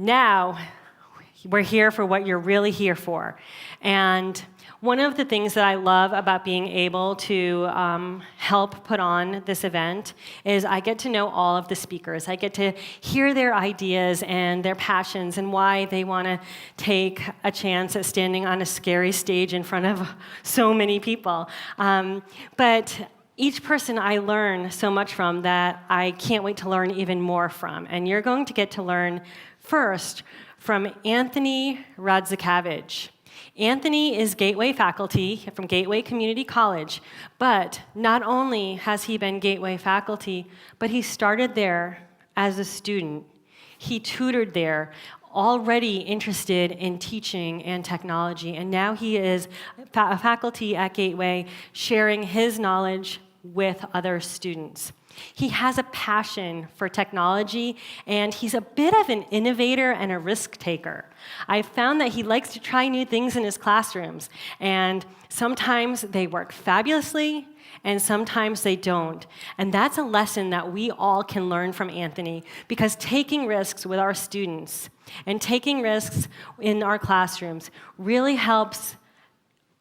Now, we're here for what you're really here for. And one of the things that I love about being able to help put on this event is I get to know all of the speakers. I get to hear their ideas and their passions and why they want to take a chance at standing on a scary stage in front of so many people. But each person I learn so much from that I can't wait to learn even more from. And you're going to get to learn first from Anthony Radzykewycz. Anthony is Gateway faculty from Gateway Community College, but not only has he been Gateway faculty, but he started there as a student. He tutored there, already interested in teaching and technology, and now he is a faculty at Gateway sharing his knowledge with other students. He has a passion for technology, and he's a bit of an innovator and a risk taker. I've found that he likes to try new things in his classrooms, and sometimes they work fabulously, and sometimes they don't. And that's a lesson that we all can learn from Anthony, because taking risks with our students and taking risks in our classrooms really helps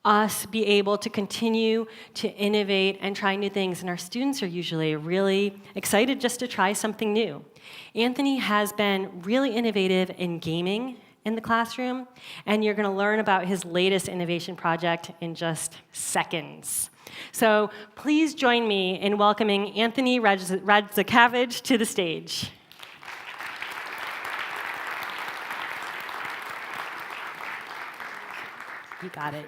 us be able to continue to innovate and try new things, and our students are usually really excited just to try something new. Anthony has been really innovative in gaming in the classroom, and you're going to learn about his latest innovation project in just seconds. So please join me in welcoming Anthony Radzykewycz to the stage. You got it.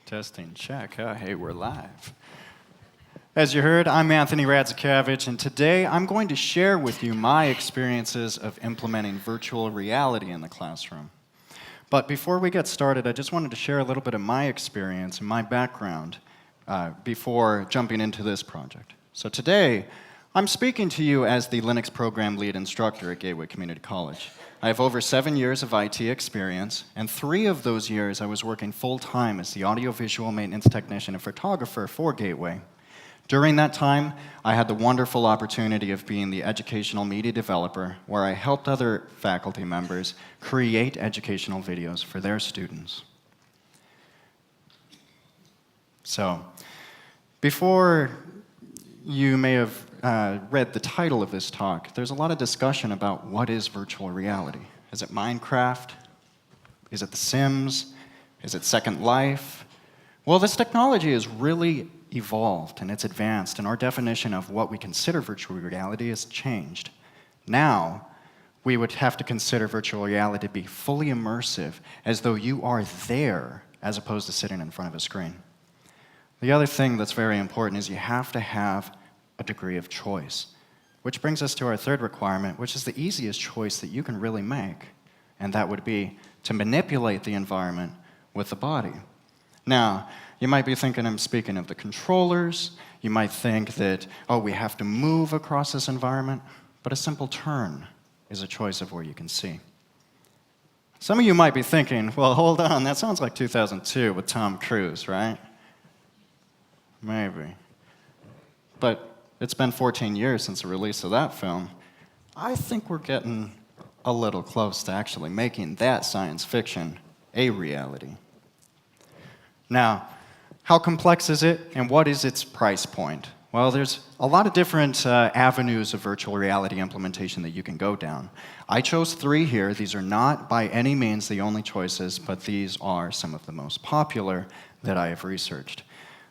Testing, check. Hey, we're live. As you heard, I'm Anthony Radzykewycz, and today I'm going to share with you my experiences of implementing virtual reality in the classroom. But before we get started, I just wanted to share a little bit of my experience and my background before jumping into this project. So today, I'm speaking to you as the Linux program lead instructor at Gateway Community College. I have over 7 years of IT experience, and 3 of those years I was working full-time as the audiovisual maintenance technician and photographer for Gateway. During that time, I had the wonderful opportunity of being the educational media developer, where I helped other faculty members create educational videos for their students. So, before you may have read the title of this talk, there's a lot of discussion about what is virtual reality. Is it Minecraft? Is it The Sims? Is it Second Life? Well, this technology has really evolved and it's advanced, and our definition of what we consider virtual reality has changed. Now, we would have to consider virtual reality to be fully immersive, as though you are there, as opposed to sitting in front of a screen. The other thing that's very important is you have to have a degree of choice, which brings us to our third requirement, which is the easiest choice that you can really make, and that would be to manipulate the environment with the body. Now, you might be thinking I'm speaking of the controllers. You might think that, oh, we have to move across this environment, but a simple turn is a choice of where you can see. Some of you might be thinking, well, hold on, that sounds like 2002 with Tom Cruise, right? Maybe. But it's been 14 years since the release of that film. I think we're getting a little close to actually making that science fiction a reality. Now, how complex is it, and what is its price point? Well, there's a lot of different avenues of virtual reality implementation that you can go down. I chose 3 here. These are not by any means the only choices, but these are some of the most popular that I have researched.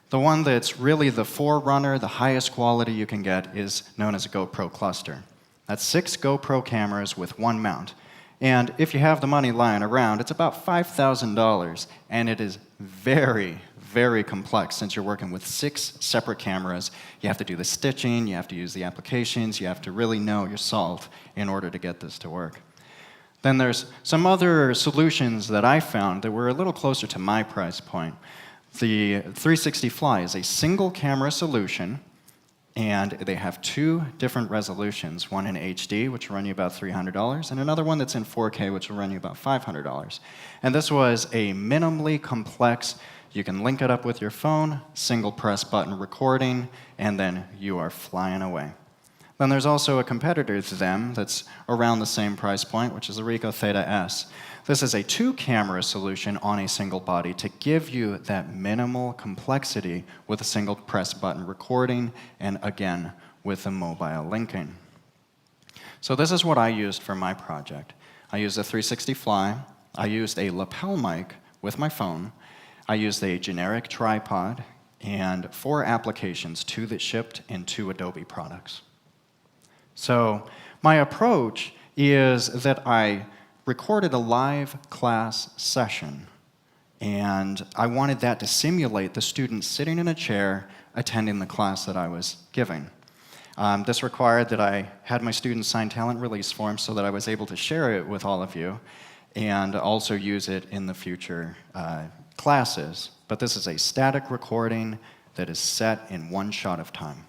The one that's really the forerunner, the highest quality you can get, is known as a GoPro cluster. That's 6 GoPro cameras with 1 mount. And if you have the money lying around, it's about $5,000, and it is very, very complex since you're working with 6 separate cameras. You have to do the stitching, you have to use the applications, you have to really know your salt in order to get this to work. Then there's some other solutions that I found that were a little closer to my price point. The 360 Fly is a single camera solution, and they have 2 different resolutions, one in HD, which will run you about $300, and another one that's in 4K, which will run you about $500. And this was a minimally complex You can link it up with your phone, single press button recording, and then you are flying away. Then there's also a competitor to them that's around the same price point, which is the Ricoh Theta S. This is a 2-camera solution on a single body to give you that minimal complexity with a single press button recording, and again, with the mobile linking. So this is what I used for my project. I used a 360 Fly, I used a lapel mic with my phone, I used a generic tripod, and 4 applications, 2 that shipped and 2 Adobe products. So my approach is that I recorded a live class session, and I wanted that to simulate the student sitting in a chair attending the class that I was giving. This required that I had my students sign talent release forms so that I was able to share it with all of you and also use it in the future classes. But this is a static recording that is set in one shot of time.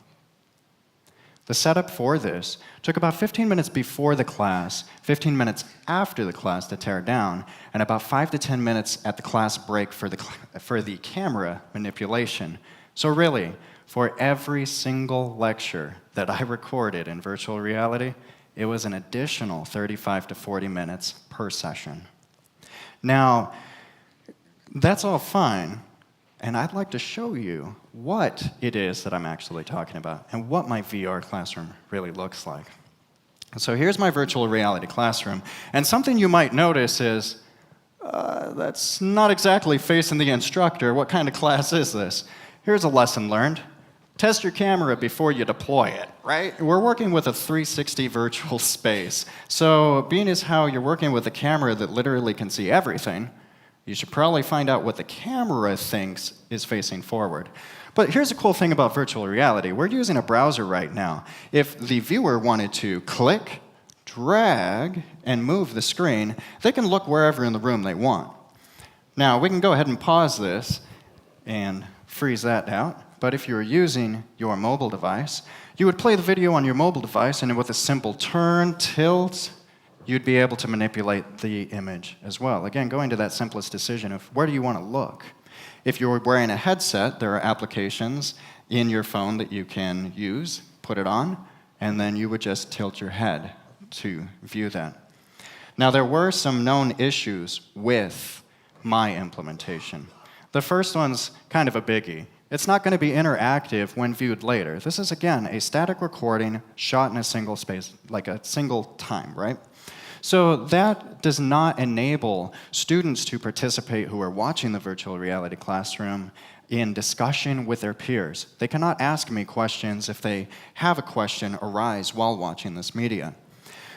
The setup for this took about 15 minutes before the class, 15 minutes after the class to tear down, and about 5 to 10 minutes at the class break for the camera manipulation. So really, for every single lecture that I recorded in virtual reality, it was an additional 35 to 40 minutes per session. Now, that's all fine, and I'd like to show you what it is that I'm actually talking about and what my VR classroom really looks like. So here's my virtual reality classroom, and something you might notice is that's not exactly facing the instructor. What kind of class is this? Here's a lesson learned. Test your camera before you deploy it, right? We're working with a 360 virtual space. So being as how you're working with a camera that literally can see everything, you should probably find out what the camera thinks is facing forward. But here's a cool thing about virtual reality. We're using a browser right now. If the viewer wanted to click, drag, and move the screen, they can look wherever in the room they want. Now, we can go ahead and pause this and freeze that out. But if you were using your mobile device, you would play the video on your mobile device, and with a simple turn, tilt, you'd be able to manipulate the image as well. Again, going to that simplest decision of where do you want to look? If you're wearing a headset, there are applications in your phone that you can use, put it on, and then you would just tilt your head to view that. Now, there were some known issues with my implementation. The first one's kind of a biggie. It's not going to be interactive when viewed later. This is, again, a static recording shot in a single space, like a single time, right? So that does not enable students to participate who are watching the virtual reality classroom in discussion with their peers. They cannot ask me questions if they have a question arise while watching this media.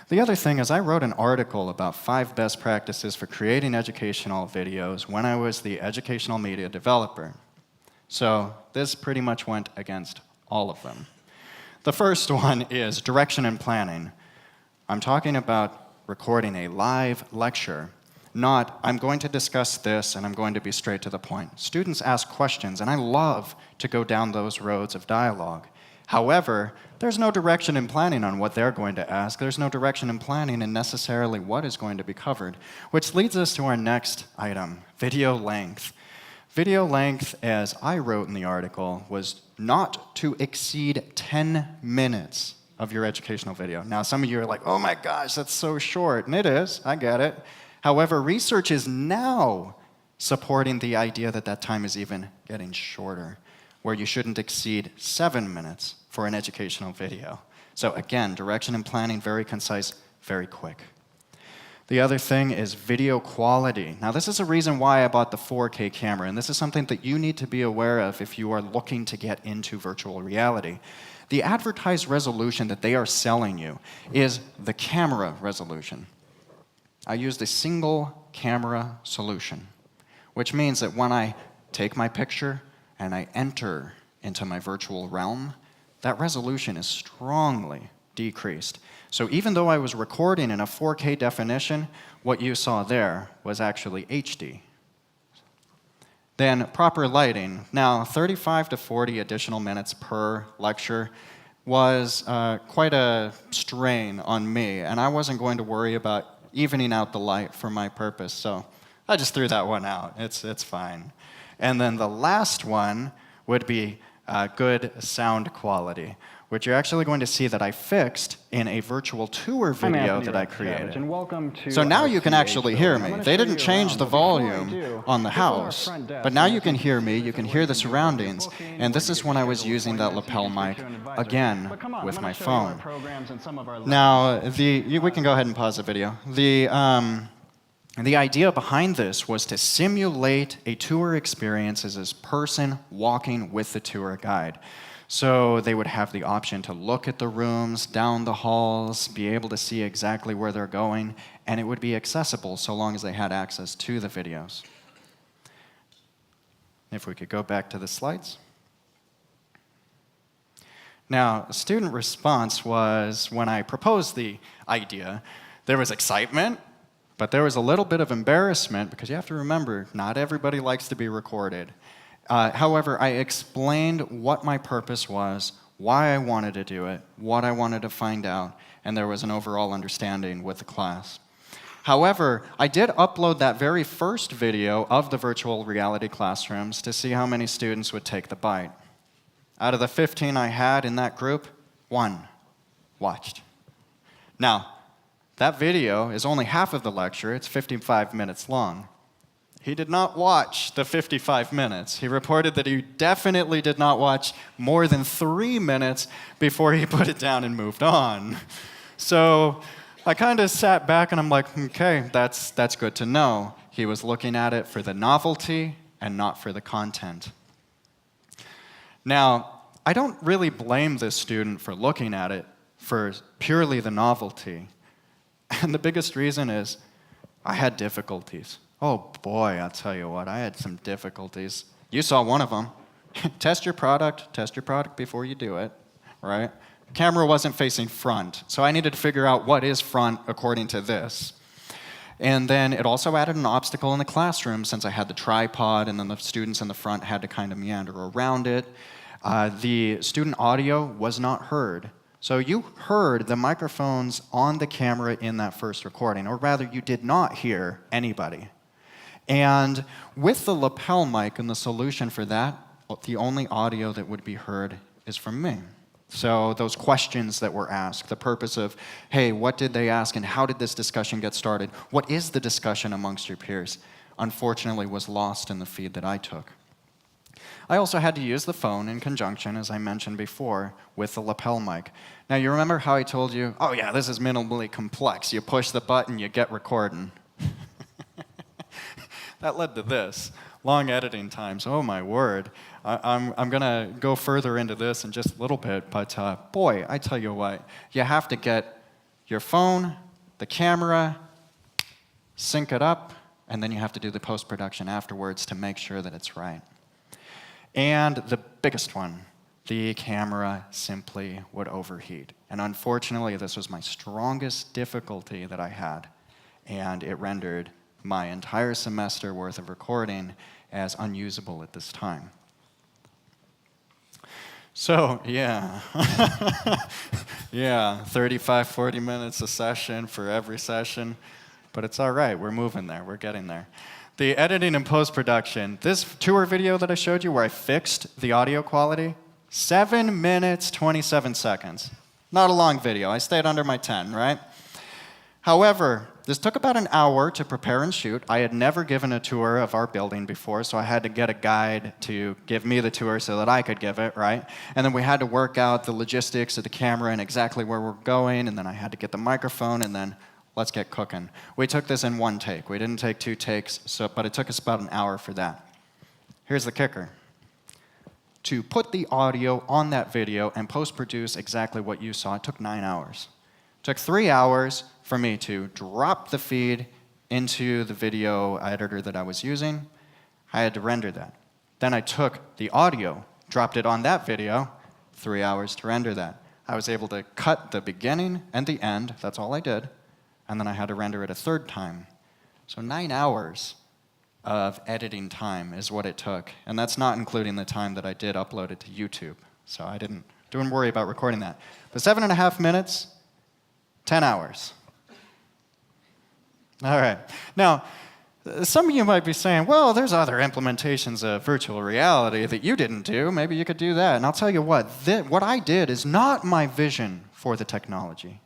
The other thing is I wrote an article about 5 best practices for creating educational videos when I was the educational media developer. So this pretty much went against all of them. The first one is direction and planning. I'm talking about recording a live lecture, not I'm going to discuss this and I'm going to be straight to the point. Students ask questions, and I love to go down those roads of dialogue. However, there's no direction in planning on what they're going to ask. There's no direction in planning in necessarily what is going to be covered, which leads us to our next item, video length. Video length, as I wrote in the article, was not to exceed 10 minutes of your educational video. Now, some of you are like, oh my gosh, that's so short. And it is, I get it. However, research is now supporting the idea that that time is even getting shorter, where you shouldn't exceed 7 minutes for an educational video. So again, direction and planning, very concise, very quick. The other thing is video quality. Now, this is a reason why I bought the 4K camera, and this is something that you need to be aware of if you are looking to get into virtual reality. The advertised resolution that they are selling you is the camera resolution. I used a single camera solution, which means that when I take my picture and I enter into my virtual realm, that resolution is strongly decreased. So even though I was recording in a 4K definition, what you saw there was actually HD. Then proper lighting. Now, 35 to 40 additional minutes per lecture was quite a strain on me, and I wasn't going to worry about evening out the light for my purpose, so I just threw that one out. It's fine. And then the last one would be good sound quality, which you're actually going to see that I fixed in a virtual tour video that I created. And welcome to So now you can our actually CH hear building. I'm me. gonna They show didn't you change around, the but before I volume do, on the this is our house, front desk, but now and you this can is hear me, specifically you can where hear you the can surroundings, booking, and this where is you when can I was schedule using that appointments, lapel and you can mic speak to an advisor. again But come on, with I'm my gonna show you our phone. programs and some of our Now, we can go ahead and pause the video. The idea behind this was to simulate a tour experience as this person walking with the tour guide. So they would have the option to look at the rooms, down the halls, be able to see exactly where they're going, and it would be accessible so long as they had access to the videos. If we could go back to the slides. Now, student response was, when I proposed the idea, there was excitement, but there was a little bit of embarrassment, because you have to remember, not everybody likes to be recorded. However, I explained what my purpose was, why I wanted to do it, what I wanted to find out, and there was an overall understanding with the class. However, I did upload that very first video of the virtual reality classrooms to see how many students would take the bite. Out of the 15 I had in that group, 1 watched. Now, that video is only half of the lecture. It's 55 minutes long. He did not watch the 55 minutes. He reported that he definitely did not watch more than 3 minutes before he put it down and moved on. So I kind of sat back and I'm like, okay, that's good to know. He was looking at it for the novelty and not for the content. Now, I don't really blame this student for looking at it for purely the novelty. And the biggest reason is I had difficulties. Oh boy, I'll tell you what, I had some difficulties. You saw one of them. Test your product before you do it, right? The camera wasn't facing front, so I needed to figure out what is front according to this. And then it also added an obstacle in the classroom since I had the tripod and then the students in the front had to kind of meander around it. The student audio was not heard. So you heard the microphones on the camera in that first recording, or rather you did not hear anybody. And with the lapel mic and the solution for that, the only audio that would be heard is from me. So those questions that were asked, the purpose of, hey, what did they ask and how did this discussion get started? What is the discussion amongst your peers? Unfortunately was lost in the feed that I took. I also had to use the phone in conjunction, as I mentioned before, with the lapel mic. Now, you remember how I told you, oh yeah, this is minimally complex. You push the button, you get recording. That led to this. Long editing times, oh my word. I'm going to go further into this in just a little bit, but boy, I tell you what, you have to get your phone, the camera, sync it up, and then you have to do the post-production afterwards to make sure that it's right. And the biggest one, the camera simply would overheat. And unfortunately, this was my strongest difficulty that I had, and it rendered my entire semester worth of recording as unusable at this time. So, yeah. Yeah, 35, 40 minutes a session for every session. But it's all right, we're moving there, we're getting there. The editing and post-production, this tour video that I showed you where I fixed the audio quality, 7 minutes, 27 seconds. Not a long video, I stayed under my 10, right? However, this took about an hour to prepare and shoot. I had never given a tour of our building before, so I had to get a guide to give me the tour so that I could give it, right? And then we had to work out the logistics of the camera and exactly where we're going, and then I had to get the microphone, and then let's get cooking. We took this in 1 take. We didn't take 2 takes, but it took us about an hour for that. Here's the kicker. To put the audio on that video and post-produce exactly what you saw, it took 9 hours. It took 3 hours for me to drop the feed into the video editor that I was using. I had to render that. Then I took the audio, dropped it on that video, 3 hours to render that. I was able to cut the beginning and the end, that's all I did, and then I had to render it a 3rd time. So 9 hours of editing time is what it took, and that's not including the time that I did upload it to YouTube. So I didn't worry about recording that. But 7.5 minutes, 10 hours. All right. Now, Some of you might be saying, well, there's other implementations of virtual reality that you didn't do. Maybe you could do that. And I'll tell you what I did is not my vision for the technology.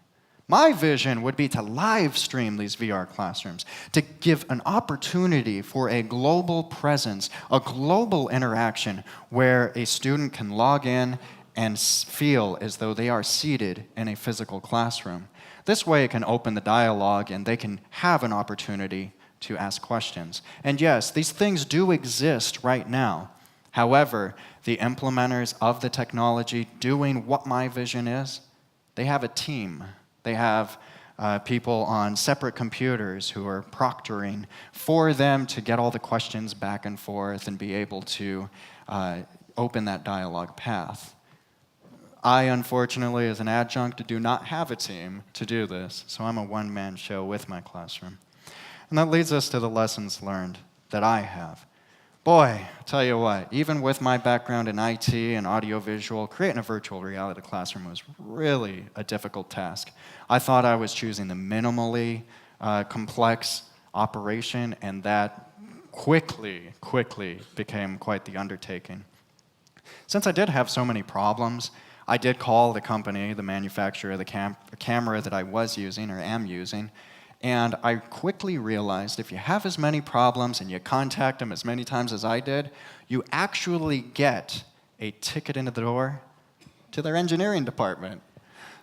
My vision would be to live stream these VR classrooms, to give an opportunity for a global presence, a global interaction where a student can log in and feel as though they are seated in a physical classroom. This way it can open the dialogue and they can have an opportunity to ask questions. And yes, these things do exist right now. However, the implementers of the technology doing what my vision is, they have a team. They have people on separate computers who are proctoring for them to get all the questions back and forth and be able to open that dialogue path. I, unfortunately, as an adjunct, do not have a team to do this, so I'm a one-man show with my classroom. And that leads us to the lessons learned that I have. Boy, I tell you what, even with my background in IT and audiovisual, creating a virtual reality classroom was really a difficult task. I thought I was choosing the minimally complex operation, and that quickly became quite the undertaking. Since I did have so many problems, I did call the company, the manufacturer of the camera that I was using or am using, and I quickly realized if you have as many problems and you contact them as many times as I did, you actually get a ticket into the door to their engineering department.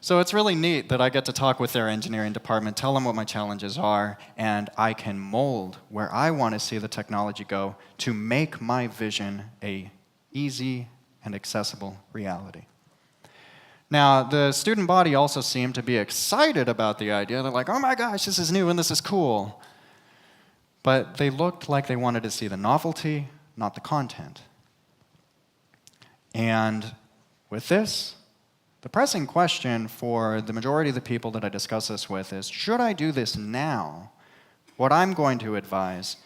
So it's really neat that I get to talk with their engineering department, tell them what my challenges are, and I can mold where I want to see the technology go to make my vision a easy and accessible reality. Now, the student body also seemed to be excited about the idea. They're like, oh my gosh, this is new and this is cool. But they looked like they wanted to see the novelty, not the content. And with this, the pressing question for the majority of the people that I discuss this with is, should I do this now? What I'm going to advise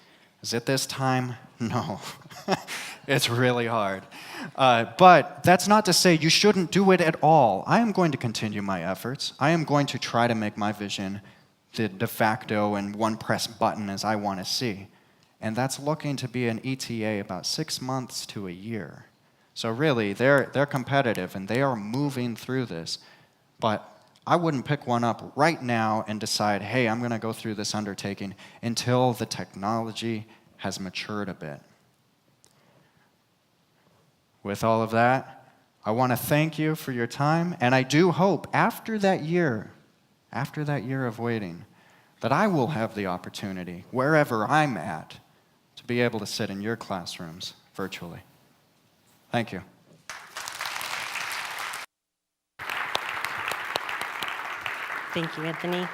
is at this time, no. It's really hard. But that's not to say you shouldn't do it at all. I am going to continue my efforts. I am going to try to make my vision the de facto and one press button as I want to see. And that's looking to be an ETA about 6 months to a year. So really, they're competitive and they are moving through this. But I wouldn't pick one up right now and decide, hey, I'm going to go through this undertaking until the technology has matured a bit. With all of that, I want to thank you for your time, and I do hope after that year of waiting, that I will have the opportunity, wherever I'm at, to be able to sit in your classrooms virtually. Thank you. Thank you, Anthony.